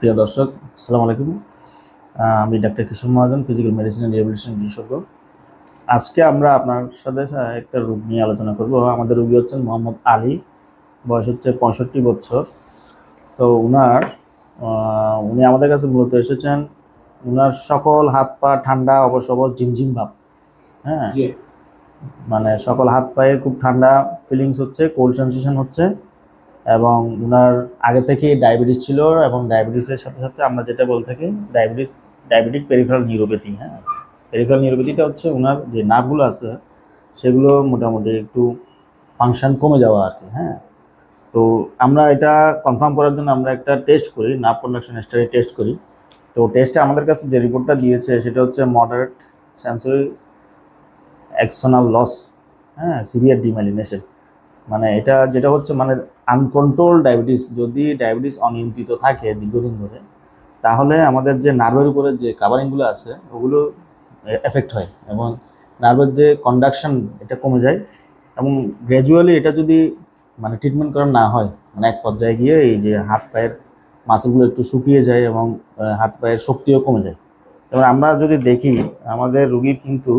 প্রিয় দর্শক, আসসালামু আলাইকুম। আমি doctor Kishore Mahajan, physical medicine and rehabilitation বিশেষজ্ঞ। আজকে আমরা আপনার সাথে একটা রোগ নিয়ে আলোচনা করব। আমাদের রোগী হচ্ছেন মোহাম্মদ আলী, বয়স হচ্ছে 65 বছর। তো উনি আমাদের কাছে মূলত এসেছেন, উনার সকল হাত পা ঠান্ডা, অবশ ঝিমঝিম ভাব। হ্যাঁ, মানে সকল হাত পায়ে খুব ঠান্ডা ফিলিংস হচ্ছে, কোল্ড সেন্সেশন হচ্ছে, এবং উনার আগে থেকে ডায়াবেটিস ছিল, এবং ডায়াবেটিসের সাথে সাথে আমরা যেটা বলে থাকি ডায়াবেটিক পেরিফেরাল নিউরোপ্যাথি। হ্যাঁ, পেরিফেরাল নিউরোপ্যাথিটা হচ্ছে উনার যে নার্ভগুলো আছে সেগুলো মোটামুটি একটু ফাংশন কমে যাওয়া আর কি। হ্যাঁ, তো আমরা এটা কনফার্ম করার জন্য আমরা একটা টেস্ট করি, নার্ভ কন্ডাকশন স্টাডি টেস্ট করি। তো টেস্টে আমাদের কাছে যে রিপোর্টটা দিয়েছে সেটা হচ্ছে মডারেট সেন্সরি অ্যাকশনাল লস, হ্যাঁ, সিভিয়ার ডিমাইলিনেশন। মানে এটা যেটা হচ্ছে মানে আনকন্ট্রোল ডায়াবেটিস। যদি ডায়াবেটিস অনিয়ন্ত্রিত থাকে দীর্ঘদিন ধরে, তাহলে আমাদের যে নার্ভের উপরে যে কাভারিংগুলো আছে ওগুলো এফেক্ট হয়, এবং নার্ভের যে কন্ডাকশন এটা কমে যায়। এবং গ্র্যাজুয়ালি এটা যদি মানে ট্রিটমেন্ট করা না হয়, মানে এক পর্যায়ে গিয়ে এই যে হাত পায়ের মাসলগুলো একটু শুকিয়ে যায় এবং হাত পায়ের শক্তিও কমে যায়। এবং আমরা যদি দেখি আমাদের রুগীর কিন্তু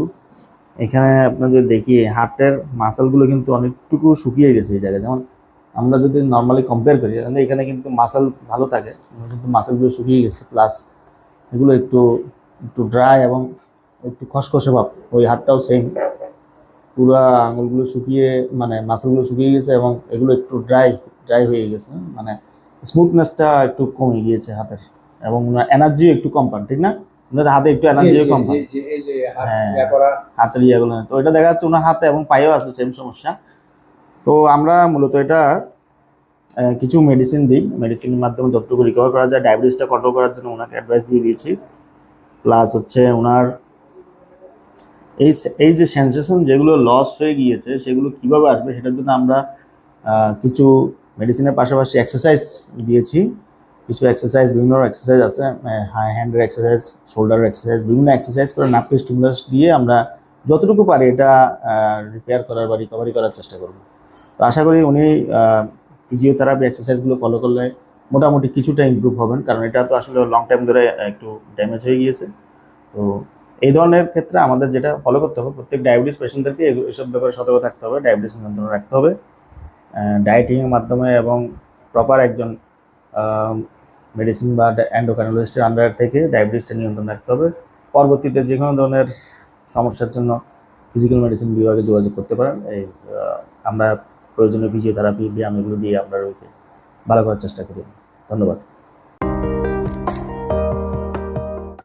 এখানে আপনার যদি দেখি হাতের মাসলগুলো কিন্তু অনেকটুকু শুকিয়ে গেছে এই জায়গায়। যেমন আমরা যদি নর্মালি কম্পেয়ার করি, এখানে কিন্তু মাসল ভালো থাকে, কিন্তু মাসলগুলো শুকিয়ে গেছে, প্লাস এগুলো একটু একটু ড্রাই এবং একটু খসখসে ভাব। ওই হাতটাও সেম, পুরো আঙুলগুলো শুকিয়ে মানে মাসলগুলো শুকিয়ে গেছে, এবং এগুলো একটু ড্রাই হয়ে গেছে, মানে স্মুথনেসটা একটু কমে গিয়েছে হাতের, এবং এনার্জিও একটু কম পান, ঠিক না? হাতে একটু এনার্জিও কম পান। হ্যাঁ, হাতের ইয়েগুলো। তো এটা দেখা যাচ্ছে ওনার হাতে এবং পায়েও আছে সেম সমস্যা। তো আমরা মূলত এটা কিছু মেডিসিন দিই, মেডিসিনের মাধ্যমে যতটুকু রিকভার করা যায় ডায়াবেটিসটা কন্ট্রোল করার জন্য ওনাকে অ্যাডভাইস দিয়ে দিয়েছি। প্লাস হচ্ছে ওনার এই যে সেন্সেশন যেগুলো লস হয়ে গিয়েছে সেগুলো কিভাবে আসবে সেটার জন্য আমরা কিছু মেডিসিনের পাশাপাশি এক্সারসাইজ দিয়েছি। কিছু এক্সারসাইজ, বিভিন্ন এক্সারসাইজ আছে, হ্যান্ডের এক্সারসাইজ, শোল্ডারের এক্সারসাইজ, বিভিন্ন এক্সারসাইজ করে নার্ভ স্টিমুলাস দিয়ে আমরা যতটুকু পারি এটা রিপেয়ার করার বা রিকভারি করার চেষ্টা করব। তো আশা করি উনি ফিজিওথেরাপি এক্সারসাইজগুলো ফলো করলে মোটামুটি কিছুটা ইমপ্রুভ হবেন, কারণ এটা তো আসলে লং টাইম ধরে একটু ড্যামেজ হয়ে গিয়েছে। তো এই ধরনের ক্ষেত্রে আমাদের যেটা ফলো করতে হবে, প্রত্যেক ডায়াবেটিস পেশেন্টদেরকে এসব ব্যাপারে সতর্ক থাকতে হবে, ডায়াবেটিস নিয়ন্ত্রণে রাখতে হবে ডায়েটিংয়ের মাধ্যমে, এবং প্রপার একজন মেডিসিন বা এন্ডোক্রাইনোলজিস্টের আন্ডার থেকে ডায়াবেটিসটা নিয়ন্ত্রণ রাখতে হবে। পরবর্তীতে যে কোনো ধরনের সমস্যার জন্য ফিজিক্যাল মেডিসিন বিভাগে যোগাযোগ করতে পারেন। আমরা প্রয়োজনীয় ফিজিওথেরাপি, ব্যায়াম এগুলো দিয়ে আমরা রোগীকে ভালো করার চেষ্টা করি। ধন্যবাদ।